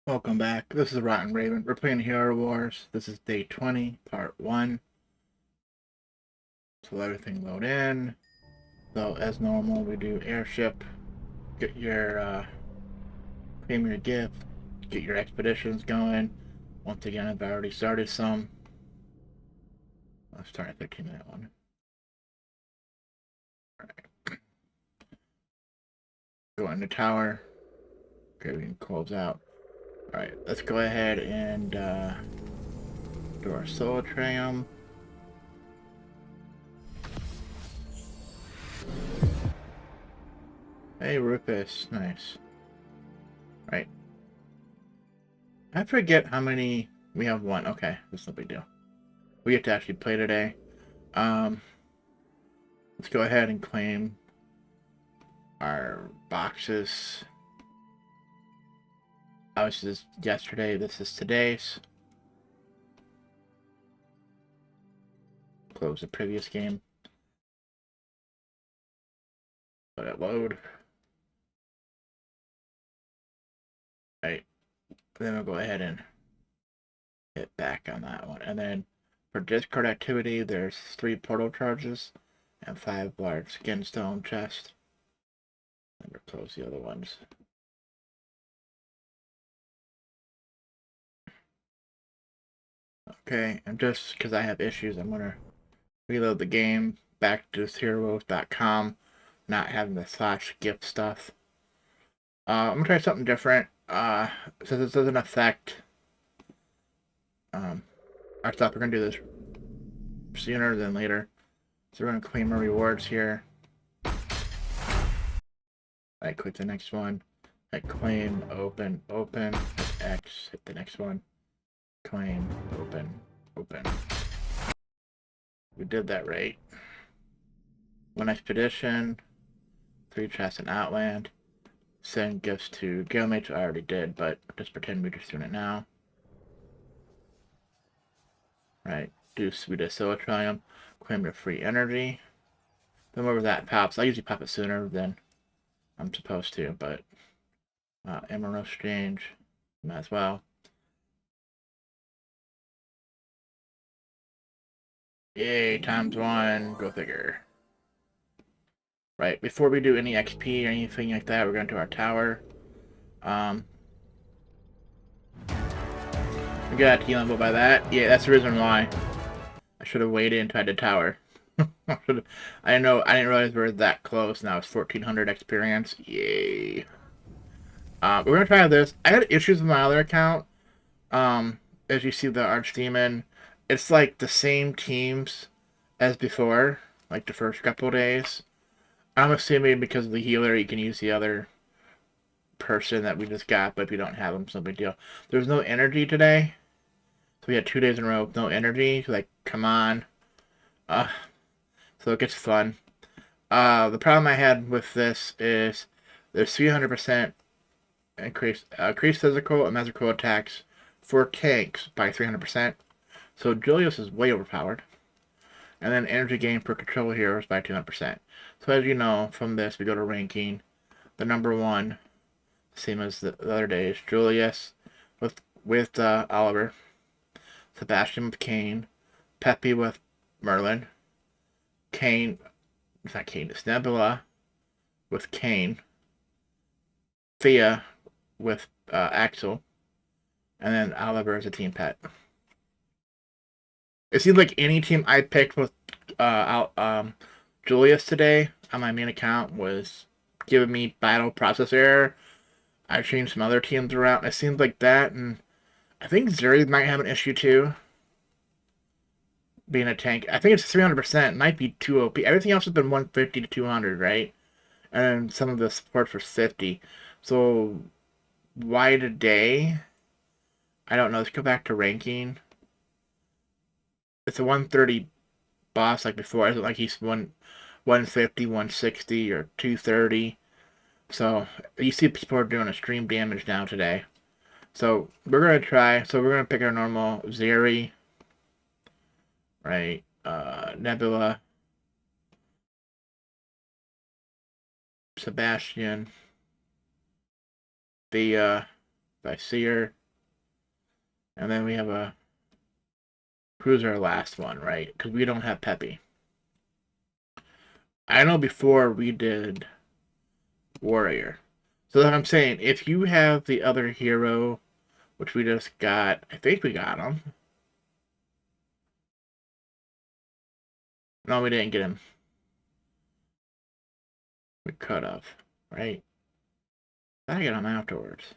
Welcome back. This is Rotten Raven. We're playing Hero Wars. This is day 20, part 1. So let everything load in. So as normal, we do airship. Get your claim your gift. Get your expeditions going. Once again, I've already started some. Let's start a 15-minute one. Alright. Go in the tower. Okay, we can close out. Alright, let's go ahead and do our Solitrium. Hey, Rufus. Nice. Right. I forget how many... We have one. Okay, that's no big deal. We have to actually play today. Let's go ahead and claim our boxes. This is yesterday. This is today's. Close the previous game. Let it load. Right. Then we'll go ahead and hit back on that one. And then for discard activity, there's 3 portal charges and 5 large skinstone chests. And we'll close the other ones. Okay, and just because I have issues, I'm gonna reload the game back to HeroWars.com, not having the /gift stuff. I'm gonna try something different. Since this doesn't affect our stuff, we're gonna do this sooner than later. So we're gonna claim our rewards here. I click the next one. I claim, open, hit X, hit the next one. Claim, open. We did that right. One expedition, 3 chests in Outland. Send gifts to guildmates. I already did, but just pretend we're just doing it now. Right. Do Sweet Solitrium. Claim your free energy. Then whenever that pops, I usually pop it sooner than I'm supposed to, but Emerald Exchange, might as well. Yay, ×1, go figure. Right, before we do any XP or anything like that, we're going to our tower. We got a T level by that. Yeah, that's the reason why. I should have waited until I did tower. I didn't realize we were that close. Now it's 1400 experience. Yay. We're gonna try this. I had issues with my other account. As you see the ArchDemon, it's like the same teams as before, like the first couple days. I'm assuming because of the healer, you can use the other person that we just got, but if you don't have them, it's no big deal. There's no energy today. So we had 2 days in a row with no energy. Like, come on. So it gets fun. The problem I had with this is there's 300% increased physical and magical attacks for tanks by 300%. So Julius is way overpowered. And then energy gain per control heroes by 200%. So as you know, from this we go to ranking. The number 1, same as the other days, Julius with Oliver, Sebastian with Kane, Peppy with Merlin, Kane, it's not Kane, it's Nebula with Kane, Thea with Axel, and then Oliver as a team pet. It seems like any team I picked with Julius today on my main account was giving me battle process error. I changed some other teams around. It seems like that, and I think Zuri might have an issue too. Being a tank, I think it's 300%. Might be too OP. Everything else has been 150 to 200, right? And some of the supports were 50. So why today? I don't know. Let's go back to ranking. It's a 130 boss like before. Isn't like he's 150, 160, or 230. So you see people are doing extreme damage now today. So we're gonna try. So we're gonna pick our normal Zeri, right? Nebula, Sebastian, Thea, if I see her. And then we have a Cruiser, last one, right? Because we don't have Peppy. I know before we did Warrior. So that's what I'm saying. If you have the other hero, which we just got, I think we got him. No, we didn't get him. We could have, right? I get him afterwards.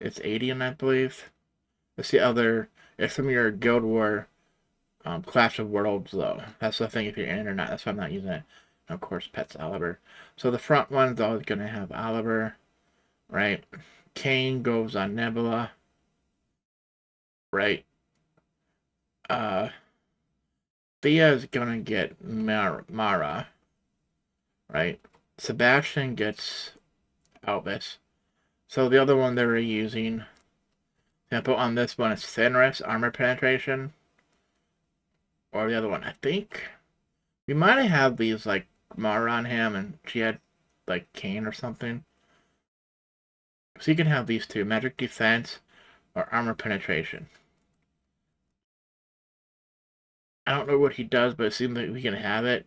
It's 80, I believe. It's the other. It's from your Guild War Clash of Worlds, though. That's the thing if you're in or not. That's why I'm not using it. And of course, Pet's Oliver. So the front one's always going to have Oliver, right? Kane goes on Nebula, right? Thea is going to get Mara, right? Sebastian gets Albus. So the other one they were using, example on this one is Fenris, armor penetration. Or the other one, I think we might have these like Mara on him, and she had like Kane or something. So you can have these two: magic defense or armor penetration. I don't know what he does, but it seems like we can have it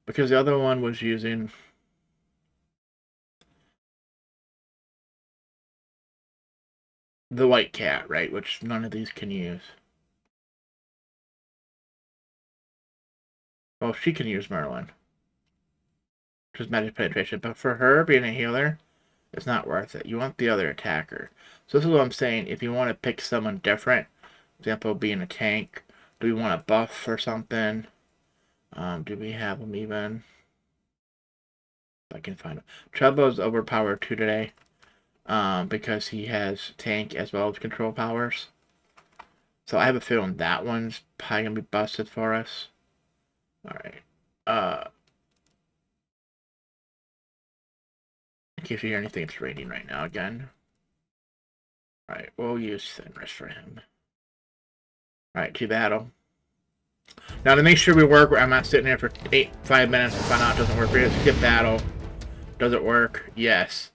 because the other one was using the white cat, right? Which none of these can use. Well, she can use Merlin, which is magic penetration, but for her being a healer, it's not worth it. You want the other attacker. So this is what I'm saying. If you want to pick someone different, for example, being a tank, do we want a buff or something? Do we have them even? If I can find them. Chubbo's overpowered too today. Because he has tank as well as control powers. So I have a feeling that one's probably gonna be busted for us. Alright. In case you hear anything, it's raining right now again. Alright, we'll use Fenris for him. Alright, to battle. Now to make sure we work, I'm not sitting there for 5 minutes to find out it doesn't work. We just skip battle. Does it work? Yes.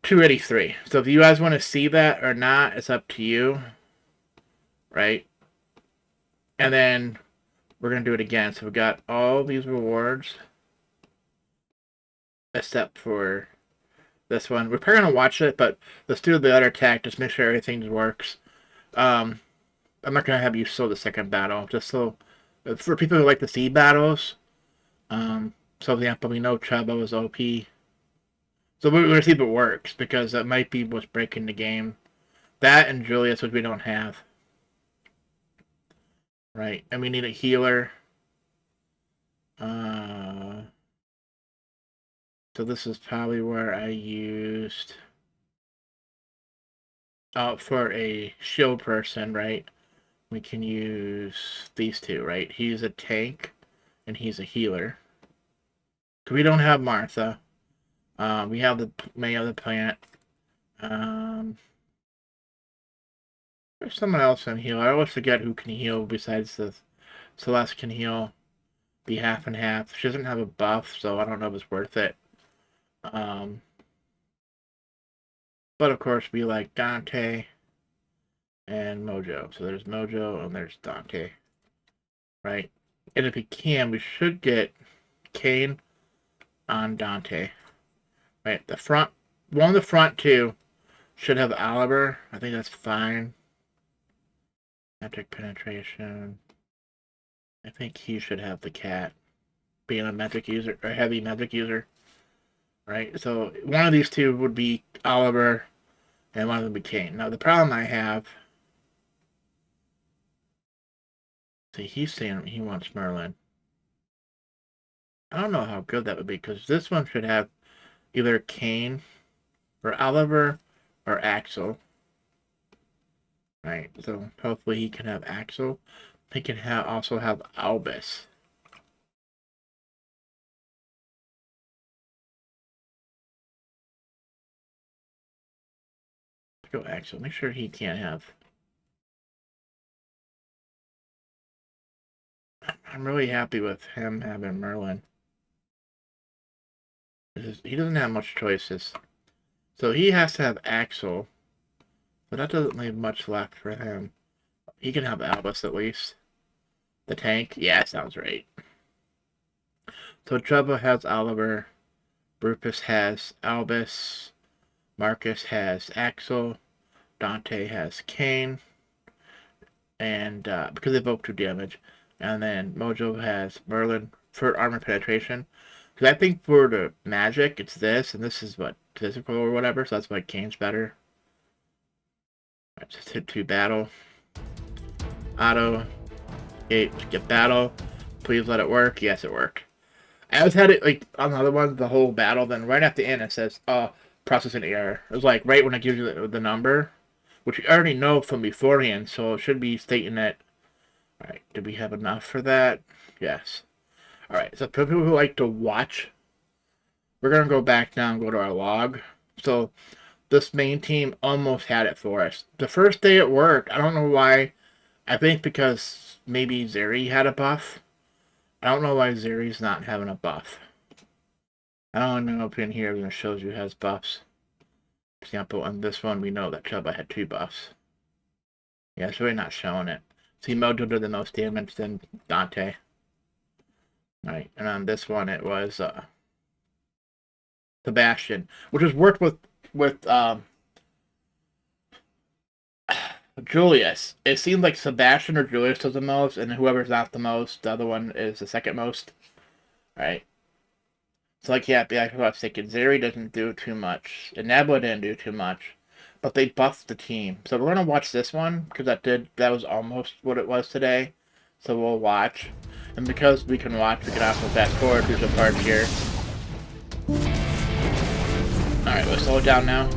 283. So if you guys want to see that or not, it's up to you. Right? And then we're going to do it again. So we've got all these rewards. Except for this one. We're probably going to watch it, but let's do the other attack. Just make sure everything works. I'm not going to have you show the second battle. Just so for people who like to see battles. So for example, we know Chubbo is OP. So we're going to see if it works, because that might be what's breaking the game. That and Julius, which we don't have. Right, and we need a healer. So this is probably where I used... for a shield person, right? We can use these two, right? He's a tank, and he's a healer. Because we don't have Martha. We have the May of the Plant. There's someone else in heal. I always forget who can heal besides the Celeste can heal. Be half and half. She doesn't have a buff, so I don't know if it's worth it. But of course, we like Dante and Mojo. So there's Mojo and there's Dante. Right? And if we can, we should get Kane on Dante. Right? The front, one of the front two should have Oliver. I think that's fine. Magic penetration. I think he should have the cat. Being a magic user, or heavy magic user. Right? So one of these two would be Oliver, and one of them would be Kane. Now the problem I have... See, he's saying he wants Merlin. I don't know how good that would be, because this one should have either Kane, or Oliver, or Axel. Right, so hopefully he can have Axel. He can also have Albus. Go Axel. Make sure he can't have. I'm really happy with him having Merlin. He doesn't have much choices. So he has to have Axel, but that doesn't leave much left for him. He can have Albus at least. The tank? Yeah, sounds right. So Chuba has Oliver, Rufus has Albus, Marcus has Axel, Dante has Kane, and because they both do damage. And then Mojo has Merlin for armor penetration. Because I think for the magic, it's this, and this is what, physical or whatever, so that's why Kane's better. Alright, just hit 2 battle. Auto. Get battle. Please let it work. Yes, it worked. I always had it, like, on the other one, the whole battle, then right at the end it says, processing error. It was like, right when it gives you the number, which you already know from beforehand, so it should be stating that. Alright, do we have enough for that? Yes. Alright, so for people who like to watch, we're going to go back now and go to our log. So, this main team almost had it for us. The first day it worked. I don't know why. I think because maybe Zeri had a buff. I don't know why Zeri's not having a buff. I don't know if in here it shows you has buffs. For example, on this one, we know that Chuba had 2 buffs. Yeah, it's really not showing it. See, Mojo did the most damage than Dante. Right, and on this one, it was Sebastian, which has worked with Julius. It seems like Sebastian or Julius does the most, and whoever's not the most, the other one is the second most. Right. So, like, yeah, I was thinking, Zeri doesn't do too much, and Nebula didn't do too much, but they buffed the team. So we're gonna watch this one, because that was almost what it was today. So we'll watch. And because we can watch, we can also fast forward through some parts here. Alright, let's slow it down now.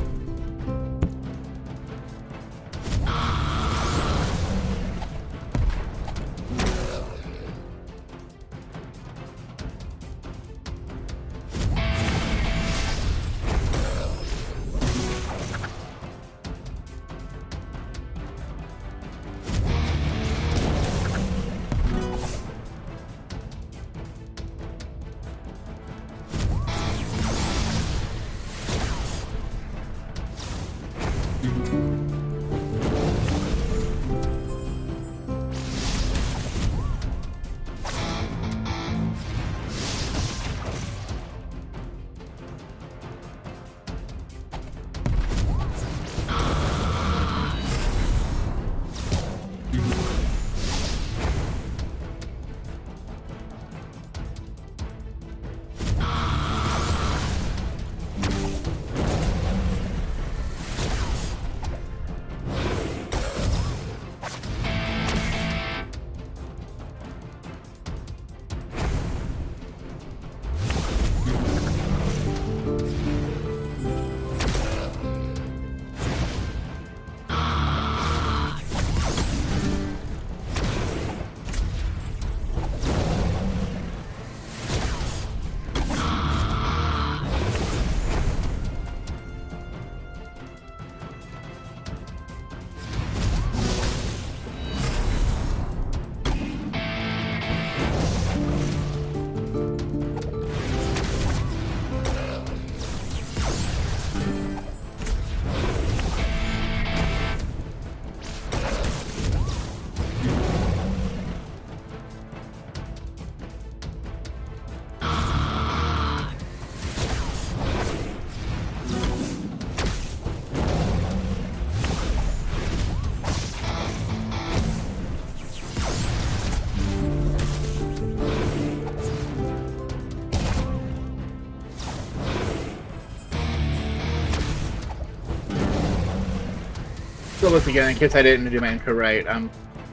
So once again, in case I didn't do my intro right,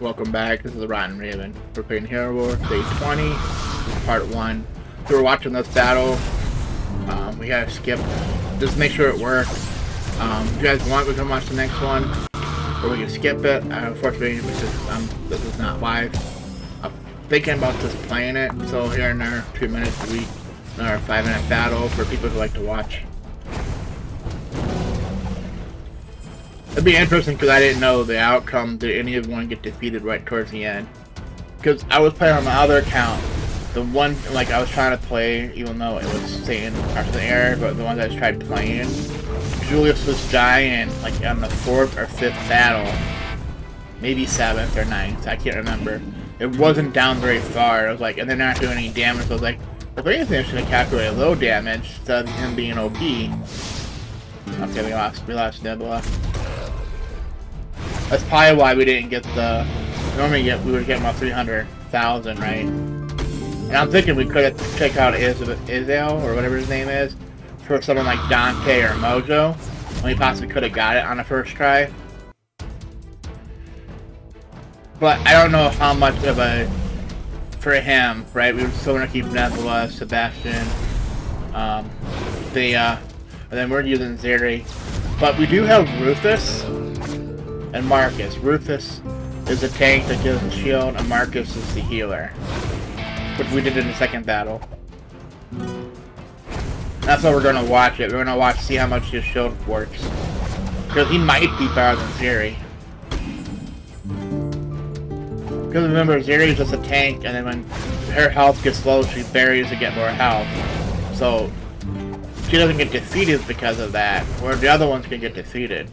welcome back. This is the Rotten Raven. We're playing HeroWars Day 20, Part 1. So we're watching this battle. We gotta skip. Just make sure it worked. If you guys want, we can watch the next one. Or we can skip it. Unfortunately, because this is not live. I'm thinking about just playing it. So here in our 2 minutes, another 5-minute battle for people who like to watch. It'd be interesting because I didn't know the outcome. Did any of one get defeated right towards the end? Because I was playing on my other account. The one, like, I was trying to play, even though it was saying after the error, but the ones I tried playing, Julius was dying like on the 4th or 5th battle. Maybe 7th or 9th, I can't remember. It wasn't down very far. I was like, and they're not doing any damage. So I was like, if anything, I should have calculated low damage instead of him being OP. Okay, we lost Nebula. That's probably why we didn't get the. Normally, we would get about 300,000, right? And I'm thinking we could have taken out Izal or whatever his name is for someone like Dante or Mojo. We possibly could have got it on the first try. But I don't know how much of a, for him, right? We were still gonna keep Nebula, Sebastian, and then we're using Zeri. But we do have Rufus and Marcus. Rufus is a tank that gives a shield, and Marcus is the healer, which we did in the second battle. That's why we're gonna watch it. We're gonna see how much his shield works, because he might be better than Zeri. Because remember, Zeri is just a tank, and then when her health gets low, she buries to get more health. So, she doesn't get defeated because of that, where the other ones can get defeated.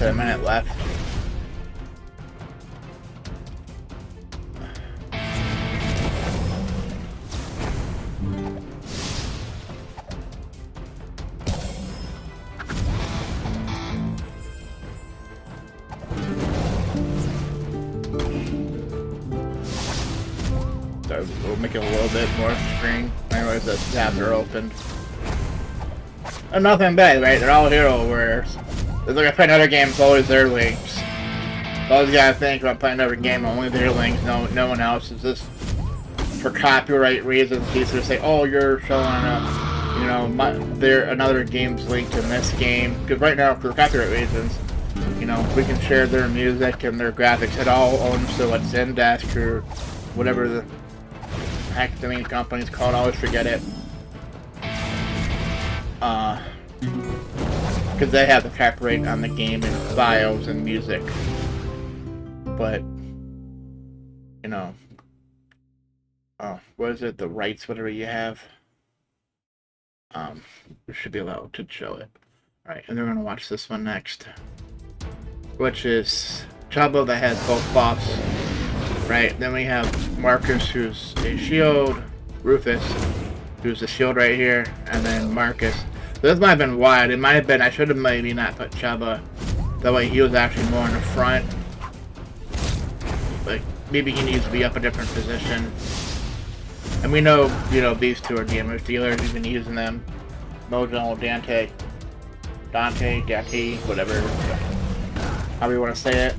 A minute left. So we'll make it a little bit more screen. Anyways, the tabs are opened. And nothing bad, right? They're all HeroWars. It's like I play another game, it's always their links. Always gotta think about playing another game, only their links, no one else. Is this for copyright reasons? These are say, oh, you're showing up, you know, another game's linked in this game. Because right now, for copyright reasons, you know, we can share their music and their graphics. It all owns to what's Zendesk or whatever the heck the main company's called. I always forget it. Because they have the copyright on the game and files and music. But, you know, what is it? The rights, whatever you have. We should be allowed to show it. Alright, and then we're going to watch this one next. Which is Chubba that has both buffs. Right, then we have Marcus, who's a shield. Rufus, who's a shield right here. And then Marcus. This might have been wide. It might have been, I should have maybe not put Chubba. That way he was actually more in the front. Like, maybe he needs to be up a different position. And we know, you know, these two are damage dealers. We've been using them. Mojo, Dante, whatever. However you want to say it.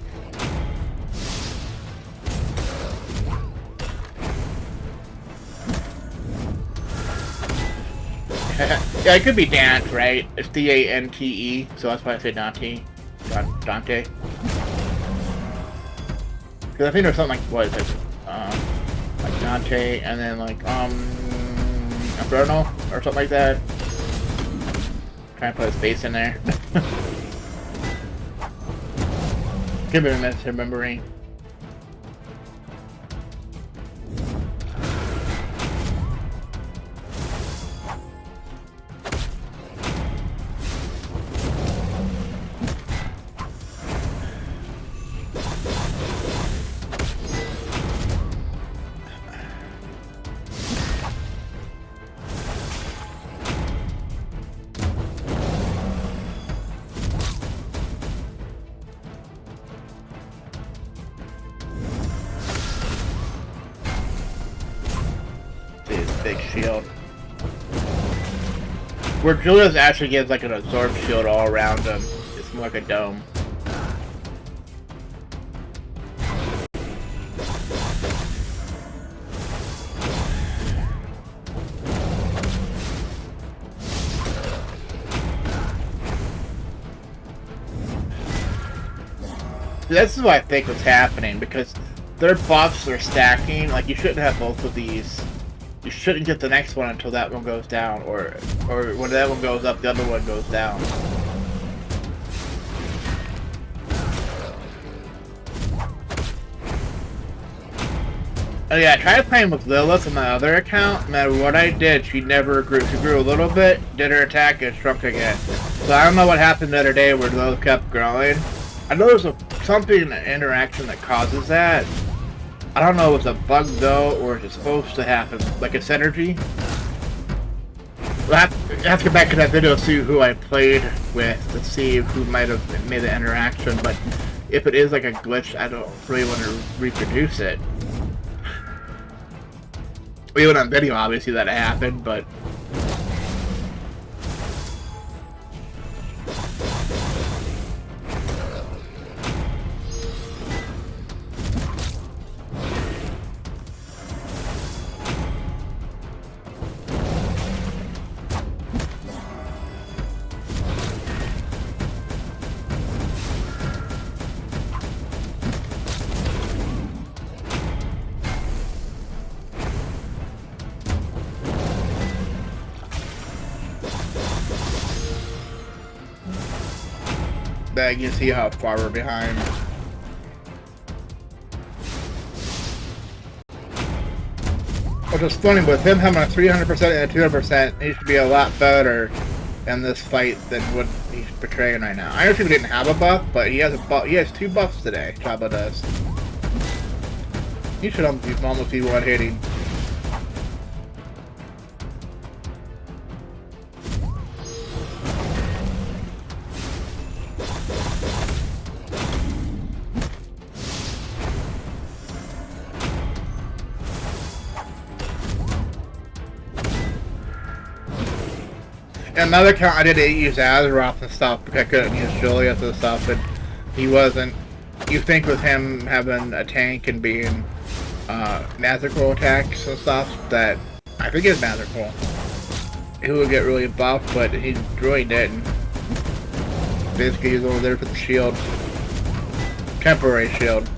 Yeah, it could be Dante, right? It's D-A-N-T-E, so that's why I say Dante. Dante. Because I think there's something like, what is it? Like Dante, and then like, Inferno, or something like that. Trying to put a space in there. Give me a minute to remembering. Big shield. Where Julius actually gives like an absorb shield all around him. It's more like a dome. This is what I think was happening, because their buffs are stacking. Like, you shouldn't have both of these. You shouldn't get the next one until that one goes down, or when that one goes up, the other one goes down. Oh yeah, I tried playing with Lilith on my other account. No matter what I did, she never grew. She grew a little bit, did her attack, and shrunk again. So I don't know what happened the other day where Lilith kept growing. I know there's something in the interaction that causes that. I don't know if it's a bug though, or if it's supposed to happen, like a synergy. We'll have to get back to that video to see who I played with, to see who might have made the interaction, but if it is like a glitch, I don't really want to reproduce it. We went on video, obviously, that it happened, but... That you can see how far we're behind. Which is funny, with him having a 300% and a 200%, he should be a lot better in this fight than what he's portraying right now. I know people didn't have a buff, but he has a buff. He has 2 buffs today. Chaba does. He should almost be one hitting. And another account I did use Azeroth and stuff because I couldn't use Julius and stuff, and he wasn't. You think with him having a tank and being Nazgul attacks and stuff that I think it's Nazgul, he would get really buffed, but he really didn't. Basically, he's over there for the shield, temporary shield.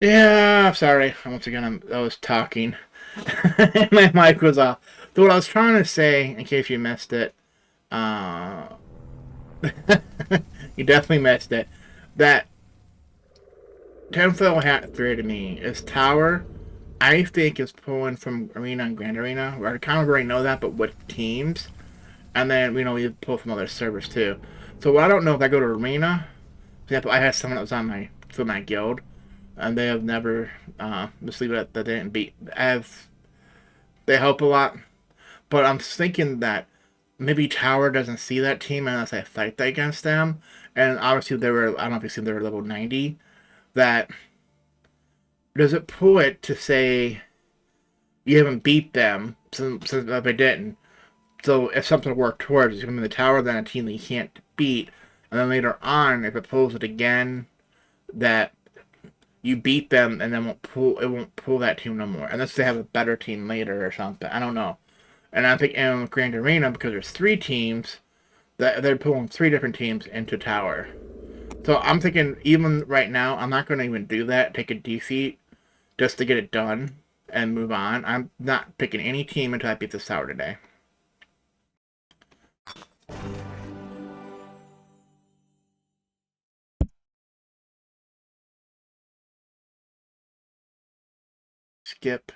Yeah, sorry. Once again, I was talking. My mic was off. So what I was trying to say, in case you missed it, uh, you definitely missed it, that tinfoil hat theory to me is tower. I think is pulling from arena and grand arena. Where I kind of already know that, but with teams, and then we pull from other servers too. So what I don't know if I go to arena. For example, I had someone that was on my guild, and they have never just leave it at that they didn't beat. They help a lot, but I'm thinking that maybe Tower doesn't see that team unless I fight against them. And obviously they were, I don't know if you see they were level 90. That does it pull it to say you haven't beat them since if I didn't. So if something to work towards, it's going to be the Tower, then a team that you can't beat, and then later on, if it pulls it again, that you beat them and then it won't pull that team no more unless they have a better team later or something. I don't know. And I think in Grand Arena, because there's three teams, that they're pulling three different teams into Tower. So I'm thinking even right now, I'm not going to even do that. Take a defeat just to get it done and move on. I'm not picking any team until I beat this Tower today. Skip.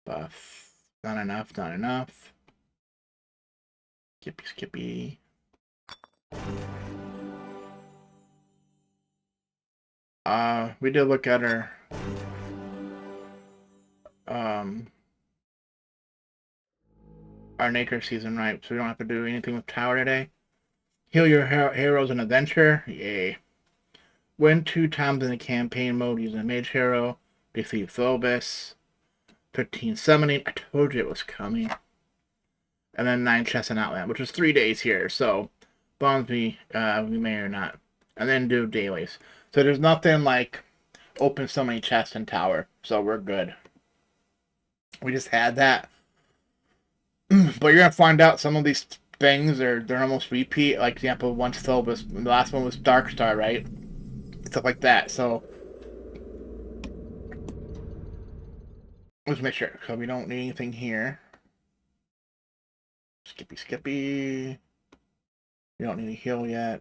Buff. Not enough, not enough. Skippy, skippy. We did look at um our nature season, right? So we don't have to do anything with Tower today. Heal your heroes in adventure. Yay. Win 2 times in the campaign mode using a mage hero. Defeat Phobos. 15 summoning. I told you it was coming. And then 9 chests in Outland, which is 3 days here. So, bombs we may or not. And then do dailies. So there's nothing like open so many chests in Tower. So we're good. We just had that. But you're going to find out some of these things they're almost repeat. Like example, once Phobos, the last one was Darkstar, right? Stuff like that. So let's make sure. So we don't need anything here. Skippy, skippy. We don't need a heal yet.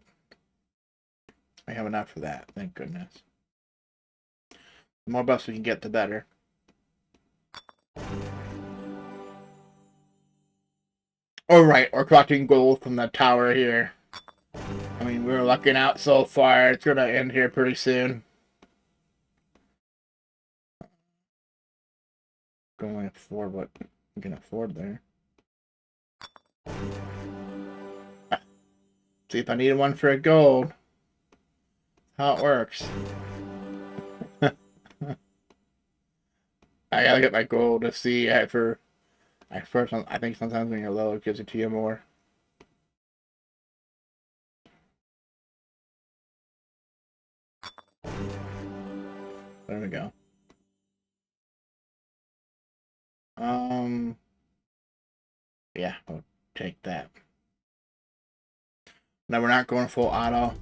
I have enough for that. Thank goodness. The more buffs we can get, the better. Alright, we're collecting gold from the tower here. I mean, we're lucking out so far. It's gonna end here pretty soon. Can only afford what we can afford there. See if I needed one for a gold. How it works. I gotta get my gold to see for. First, I think sometimes when you're low, it gives it to you more. There we go. Yeah, I'll take that. Now we're not going full auto.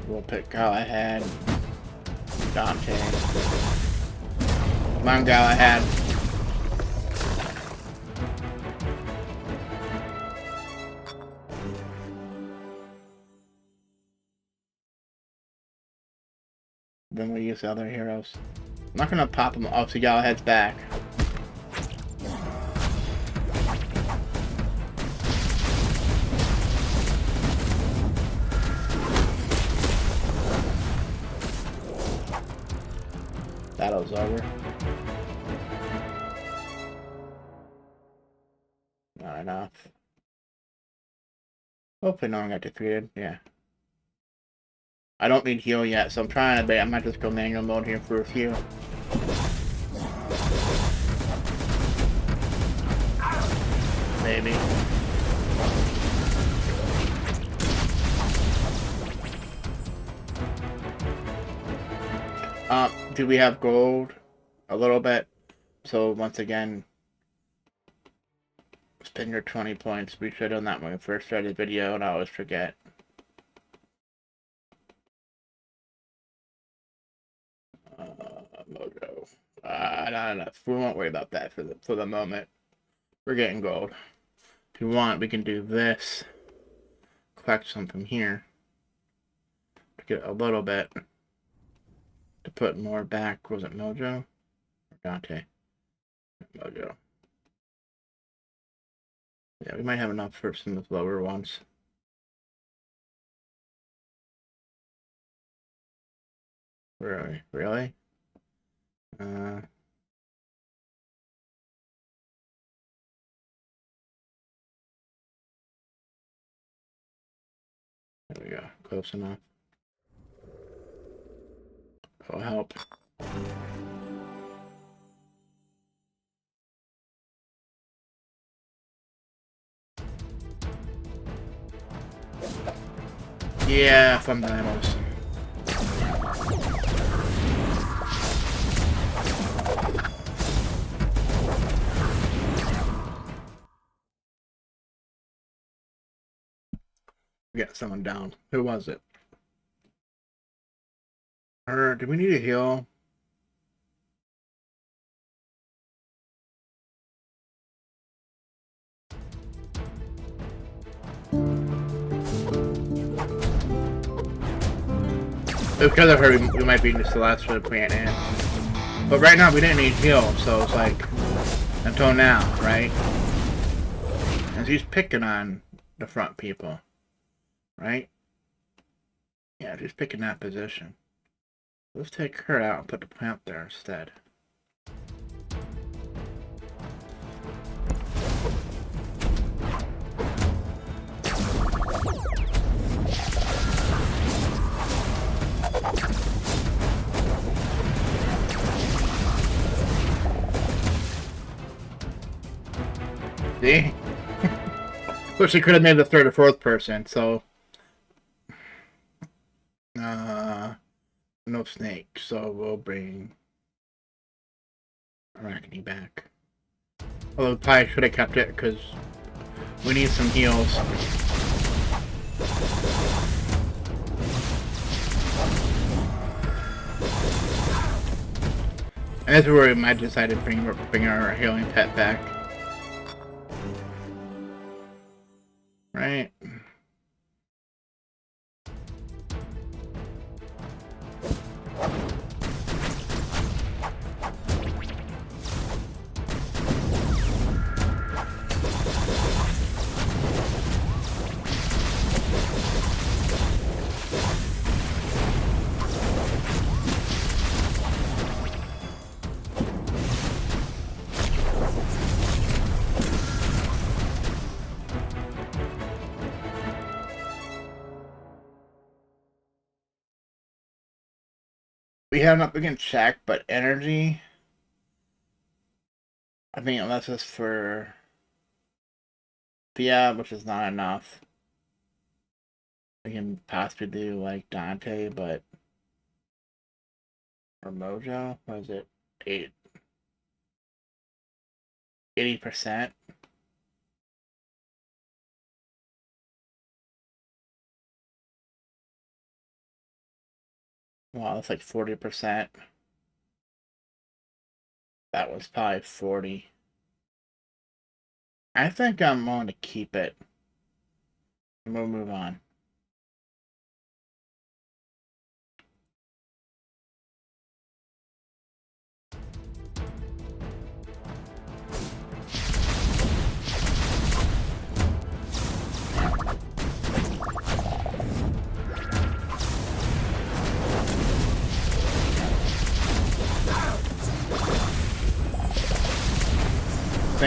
We'll pick Galahad, Dante. Come on, Galahad. Then we use the other heroes. I'm not gonna pop them off, so Galahad's back. Battle's over. Not enough. Hopefully no one got defeated. Yeah. I don't need heal yet, so I'm trying to bait. I might just go manual mode here for a few. Maybe. Do we have gold? A little bit. So once again, spend your 20 points. We should have done that when we first started the video, and I always forget. not enough. We won't worry about that for the moment. We're getting gold. If you want, we can do this. Collect some from here to get a little bit to put more back. Was it Mojo or Dante? Mojo. Yeah, we might have enough for some of the lower ones. Where are we? Really? There we go. Close enough. That'll help. Yeah, fundamentals. Get someone down. Who was it? Or do we need a heal? Because of her, we might be just the last for the plant in. But right now, we didn't need heal, so it's like, until now, right? And she's picking on the front people, right? Yeah, she's picking that position. Let's take her out and put the plant there instead. See? Which she could have made the third or fourth person, so... no snake, so we'll bring... Arachne back. Although probably should have kept it, because we need some heals. And this is where we might decide to bring our healing pet back. Right? We have not been check, but energy. I mean, unless it's for Thea, which is not enough. We can possibly do like Dante, but or Mojo. What is it? 80%. Wow, that's like 40%. That was probably 40. I think I'm going to keep it. And we'll move on.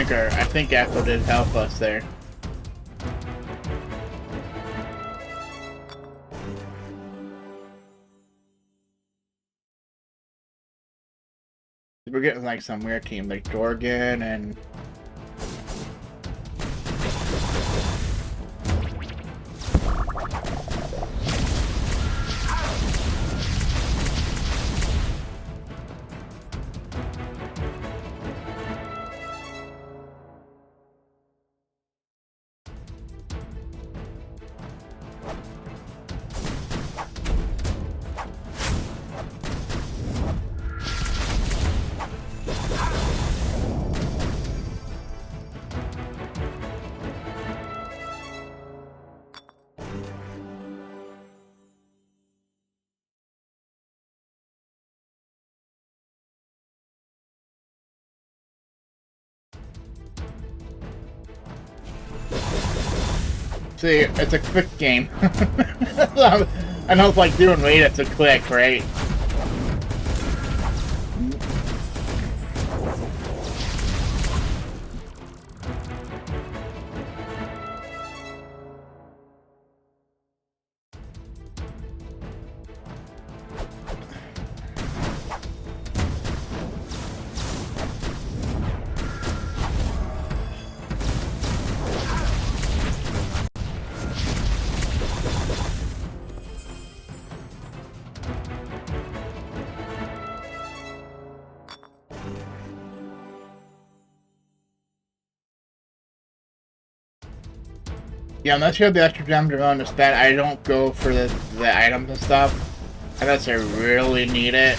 I think Echo did help us there. We're getting like some weird team like Dorgan and See, it's a quick game. I know it's like doing raid, it's a quick, right? Yeah, unless you have the extra gems to run to spend, I don't go for the items and stuff unless I really need it.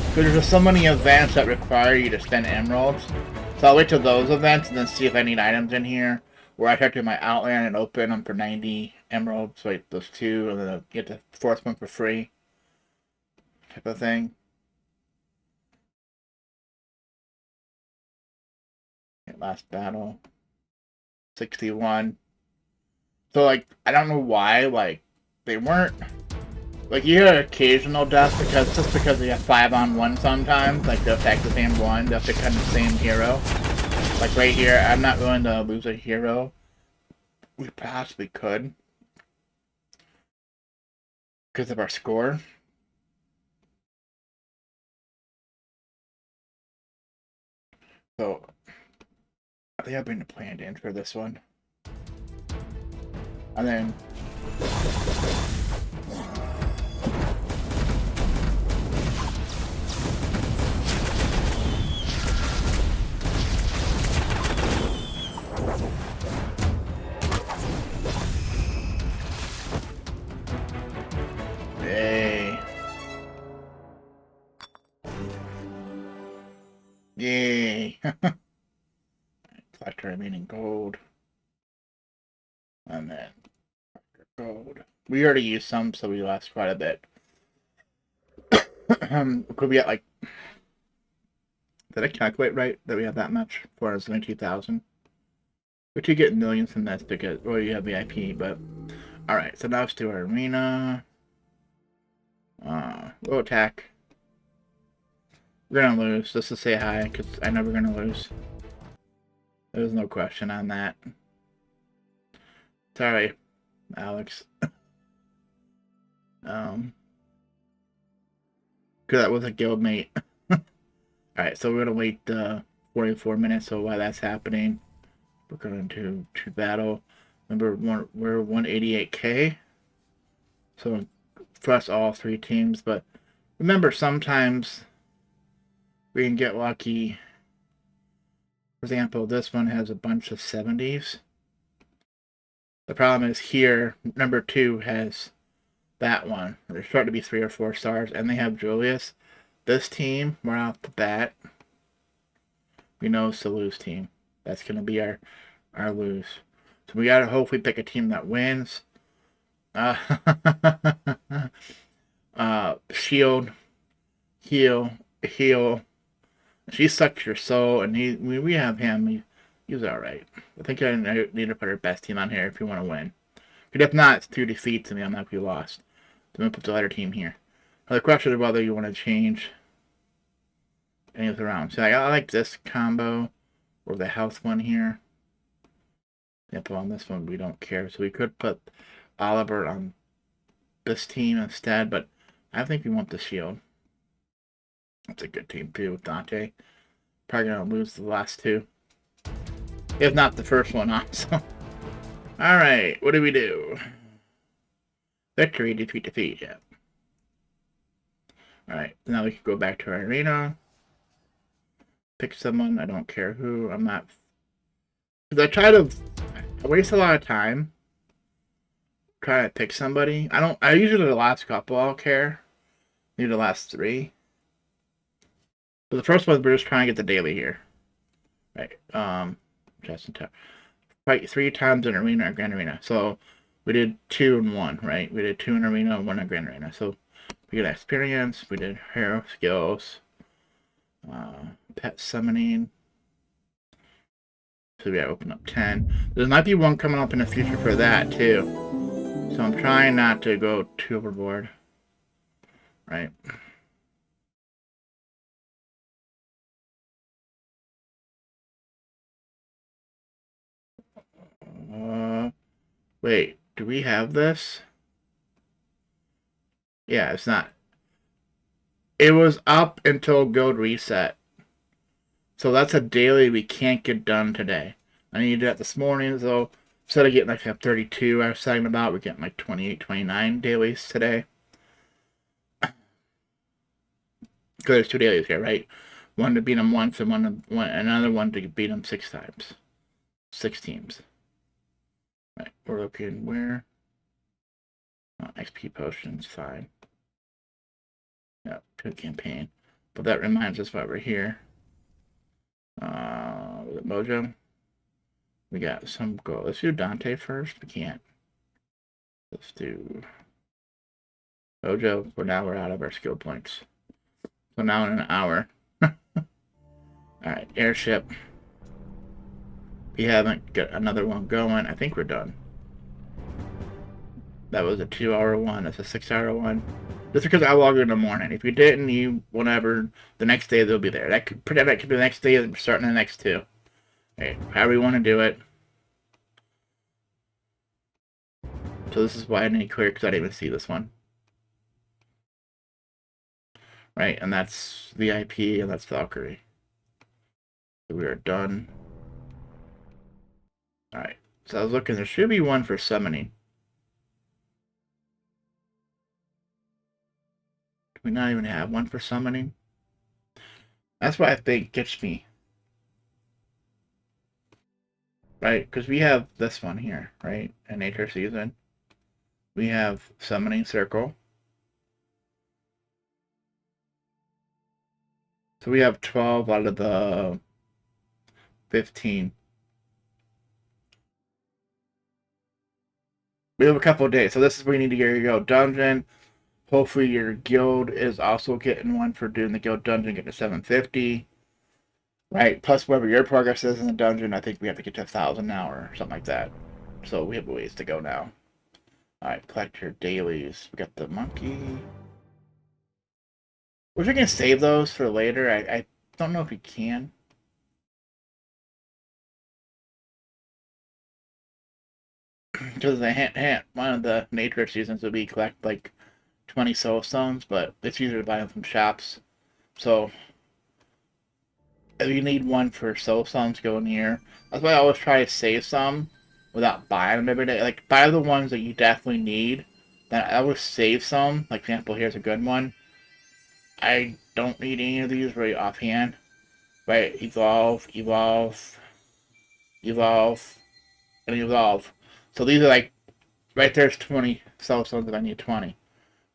Because there's so many events that require you to spend emeralds. So I'll wait till those events and then see if I need items in here. Where I check to my Outland and open them for 90 emeralds, so like those two, and then I'll get the fourth one for free. Type of thing. Last battle. 61. So, like, I don't know why, like, they weren't... Like, you hear occasional deaths just because they have 5-on-1 sometimes. Like, they'll attack the same one, they'll pick on the same hero. Like, right here, I'm not willing to lose a hero. We possibly could. Because of our score. So, I think I'll bring the plan in for this one. And then... Yay. Yay. Collect our remaining gold. And then gold. We already used some, so we lost quite a bit. Could we get like... Did I calculate right that we have that much? 472,000. But you get millions from this because, well, you have VIP, but... Alright, so now let's do our arena. We'll attack. We're gonna lose, just to say hi, because I know we're gonna lose. There's no question on that. Sorry, Alex. Because that was a guildmate. Alright, so we're gonna wait 44 minutes, so while that's happening, we're going to battle. Remember, we're 188k. So, for us, all three teams, but remember, sometimes we can get lucky. For example, this one has a bunch of 70s. The problem is here, number 2 has that one. There's starting to be 3 or 4 stars, and they have Julius. This team, right off the bat, we know it's the lose team. That's going to be our lose. So we got to hopefully pick a team that wins. Shield, heal. She sucks your soul, and we have him. He's alright. I think I need to put our best team on here if you want to win. But if not, it's 2 defeats, and I'm not we lost. So I'm going to put the other team here. Now the question is whether you want to change any of the rounds. So I like this combo, or the health one here. Example, on this one, we don't care. So we could put Oliver on this team instead, but I think we want the shield. That's a good team too with Dante. Probably gonna lose the last 2. If not the first one also. Alright, what do we do? Victory, defeat, yeah. Alright, now we can go back to our arena. Pick someone, I don't care who, I'm not... Because I waste a lot of time trying to pick somebody. I usually the last couple I'll care. Maybe the last 3. But the first one, we're just trying to get the daily here. Right, just in time. Fight 3 times in arena or grand arena. So we did 2 and 1, right? We did 2 in arena and 1 in grand arena. So we did experience, we did hero skills, pet summoning. So we gotta open up 10. There might be one coming up in the future for that too. So I'm trying not to go too overboard. Right. Wait, do we have this? Yeah, it's not. It was up until Guild Reset. So that's a daily we can't get done today. I need to do that this morning, so instead of getting like 32 I was talking about, we're getting like 28, 29 dailies today. Because there's 2 dailies here, right? One to beat them once and another one to beat them 6 times. 6 teams. Right, we're looking where? Oh, XP potions, fine. Yep, good campaign. But that reminds us why we're here. Was it Mojo? We got some goal. Let's do Dante first. We can't. Let's do Mojo. We're out of our skill points. So now in an hour. Alright, airship. We haven't got another one going. I think we're done. That was a 2-hour one. That's a 6-hour one. Just because I logged in the morning. If you didn't, you whatever. The next day they'll be there. That could be the next day. Starting the next 2. Right, however you want to do it. So this is why I didn't clear because I didn't even see this one. Right, and that's VIP and that's Valkyrie. So we are done. Alright, so I was looking, there should be one for summoning. Do we not even have one for summoning? That's what I think gets me. Right, because we have this one here, right? In Nature Season. We have Summoning Circle. So we have 12 out of the 15. We have a couple of days. So this is where you need to get your dungeon. Hopefully your guild is also getting one for doing the guild dungeon, getting to 750. Right, plus whatever your progress is in the dungeon, I think we have to get to 1,000 now or something like that. So we have a ways to go now. Alright, collect your dailies. We got the monkey. We're gonna save those for later. I don't know if we can. Because one of the nature seasons will be collect like 20 soul stones, but it's usually buying from shops. So if you need one for soul stones, go in here. That's why I always try to save some without buying them every day. Like buy the ones that you definitely need. Then I always save some. Like for example, here's a good one. I don't need any of these really offhand. Right, evolve, evolve, evolve, and evolve. So these are like, right there's 20 soul stones if I need 20.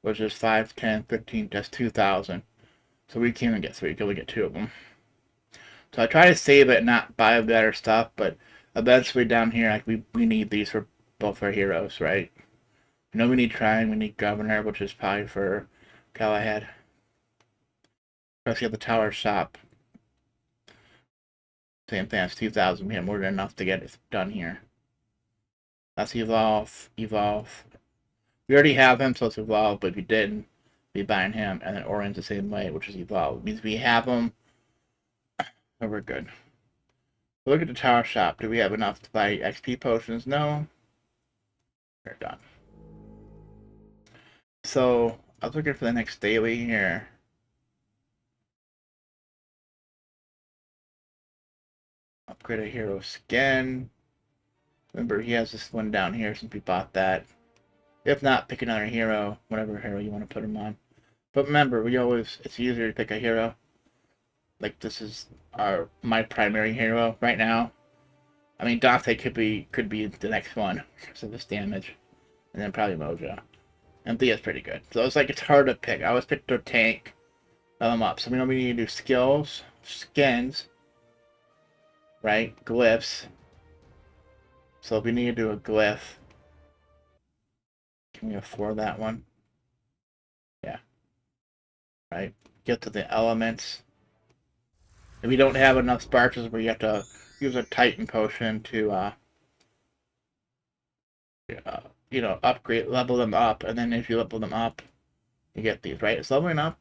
Which is 5, 10, 15, that's 2,000. So we can't even get 3, we can only get 2 of them. So I try to save it and not buy better stuff, but eventually down here, like we need these for both our heroes, right? You know we need Trine, we need Governor, which is probably for Galahad. Especially at the tower shop. Same thing, that's 2,000. We have more than enough to get it done here. Let's evolve, evolve. We already have him, so it's evolve, but if you didn't, be buying him, and then Orion's the same way, which is evolve. It means we have him, and we're good. Look at the tower shop. Do we have enough to buy XP potions? No. We're done. So, I was looking for the next daily here. Upgrade a hero skin. Remember, he has this one down here since we bought that. If not, pick another hero, whatever hero you want to put him on. But remember, it's easier to pick a hero. Like, this is my primary hero right now. I mean, Dante could be the next one because of his damage. And then probably Mojo. And Thea's pretty good. So it's hard to pick. I always pick the tank up. So we know we need to do skills, skins, right? Glyphs. So if we need to do a glyph, can we afford that one? Yeah. Right. Get to the elements. If we don't have enough sparks where you have to use a Titan potion to you know, upgrade, level them up, and then if you level them up, you get these, right? It's leveling up.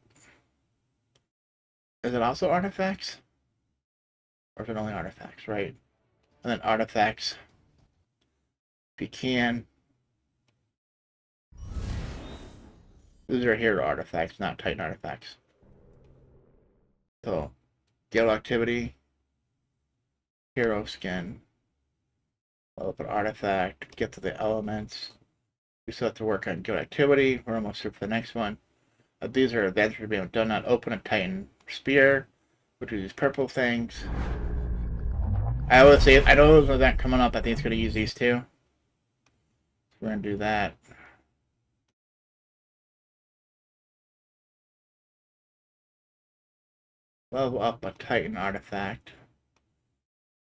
Is it also artifacts? Or is it only artifacts, right? And then artifacts, if you can. These are hero artifacts, not Titan artifacts. So, guild activity, hero skin, level up an artifact, get to the elements. We still have to work on guild activity. We're almost through for the next one. These are adventures being done on open a Titan spear, which are these purple things. I would say, I know there's an event coming up. I think it's going to use these two. So we're going to do that. Level up a Titan artifact.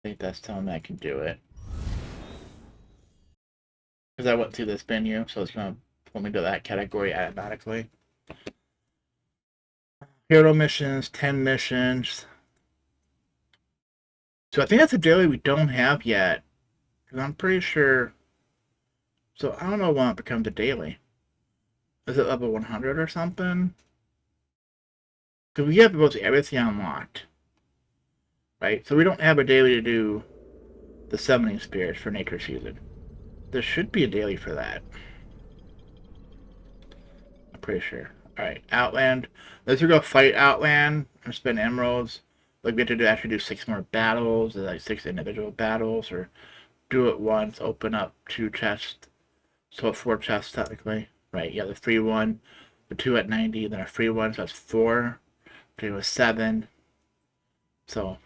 I think that's telling me I can do it. Because I went through this menu, so it's going to pull me to that category automatically. Hero missions, 10 missions. So I think that's a daily we don't have yet. Because I'm pretty sure... So I don't know when it becomes a daily. Is it level 100 or something? Because we have mostly everything unlocked. Right? So we don't have a daily to do the summoning spirits for nature season. There should be a daily for that. I'm pretty sure. Alright, Outland. Let's go fight Outland and spend emeralds. Like we have to actually do 6 more battles, like 6 individual battles, or do it once, open up 2 chests. So 4 chests technically. Right, yeah, the free one, the 2 at 90, then a free one, so that's 4. Free was 7. So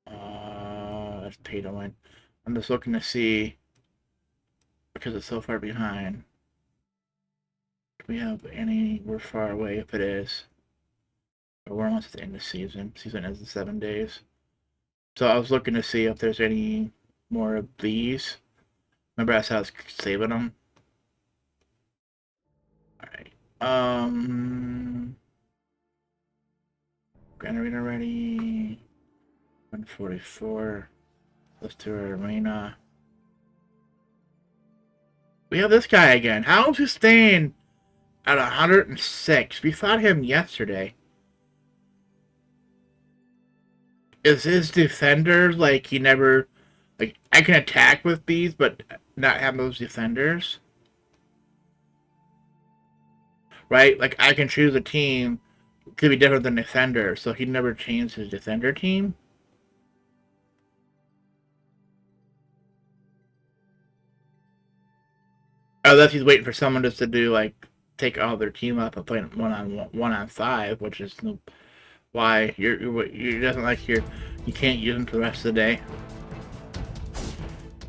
that's pay to win. I'm just looking to see, because it's so far behind. Do we have any? We're far away if it is. But we're almost at the end of the season. Season ends in 7 days. So I was looking to see if there's any more of these. Remember I said I was saving them? Alright. Grand Arena ready. 144. Let's do our arena. We have this guy again. How is he staying at 106? We fought him yesterday. Is his defenders like he never... Like, I can attack with these, but not have those defenders? Right? Like, I can choose a team. It could be different than defender, so he never changed his defender team? Unless he's waiting for someone just to do, like, take all their team up and play one on 5, which is why you're doesn't like you can't use them for the rest of the day.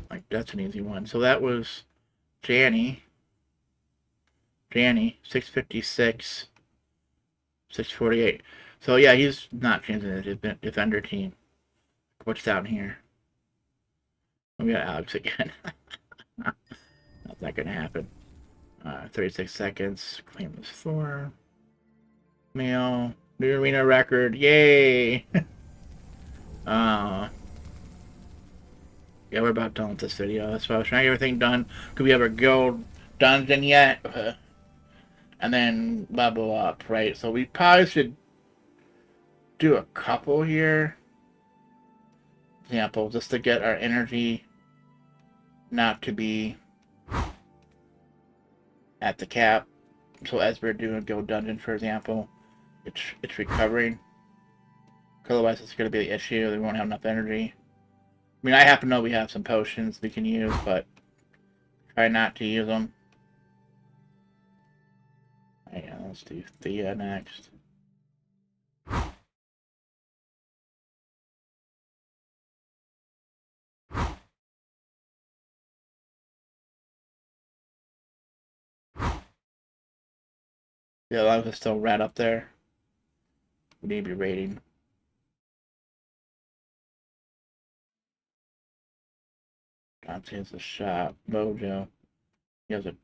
Like, that's an easy one. So that was Janny, 656, 648. So yeah, he's not changing his defender team. What's down here? We got Alex again. That's not gonna happen. 36 seconds. Claim this 4. Mail. New arena record. Yay! Yeah, we're about done with this video. That's why I was trying to get everything done. Could we have our guild dungeon yet? And then level up, right? So we probably should do a couple here. Example, just to get our energy not to be at the cap. So as we're doing guild dungeon, for example, it's recovering. Otherwise, it's going to be the issue. We won't have enough energy. I mean, I happen to know we have some potions we can use, but try not to use them. Yeah, let's do Thea next. Yeah, life is still red up there. We need to be rating. Dante's the shop. Mojo. He has a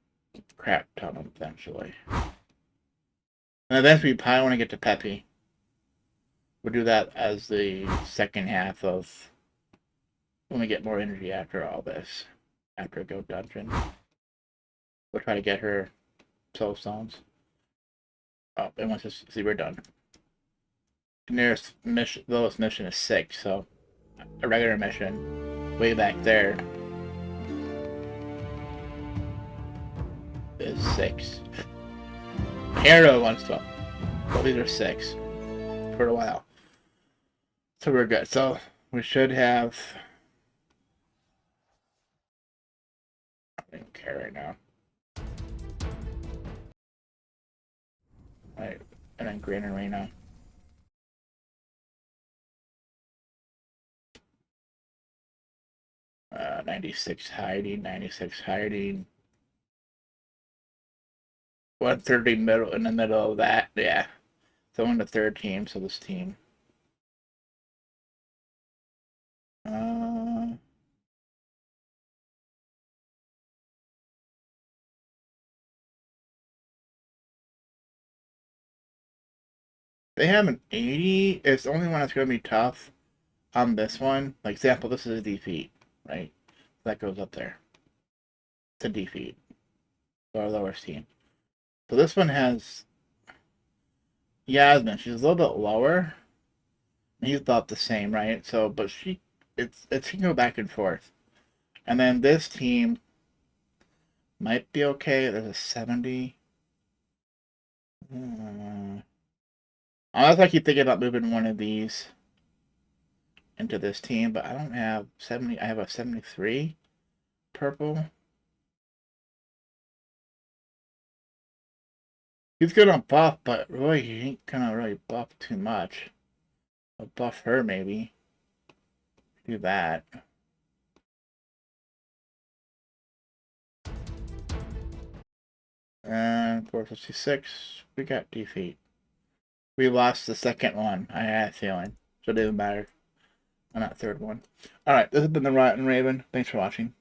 crap ton of them eventually. And eventually we probably want to get to Peppy. We'll do that as the second half of when we get more energy after all this. After Go Dungeon. We'll try to get her soul stones. Oh, and once this, see, we're done. The nearest mission, lowest mission is 6, so a regular mission way back there is 6. Hero wants to, but these are 6 for a while. So we're good. So we should have. I don't care right now. Right, and then Grand Arena. Uh, 96 hiding, 96 hiding. 130 middle in the middle of that, yeah. So I'm the third team, so this team. They have an 80. It's the only one that's going to be tough on this one. Like, example, this is a defeat, right? That goes up there. It's a defeat. Our lowest team. So this one has Yasmin. She's a little bit lower. He's about the same, right? So, but it can go back and forth. And then this team might be okay. There's a 70. Unless I keep thinking about moving one of these into this team, but I don't have 70. I have a 73 purple. He's gonna buff, but really he ain't gonna really buff too much. I'll buff her maybe. Do that. And 456, we got defeat. We lost the second one. I had a feeling. So it doesn't matter on that third one. Alright, this has been the Rotten Raven. Thanks for watching.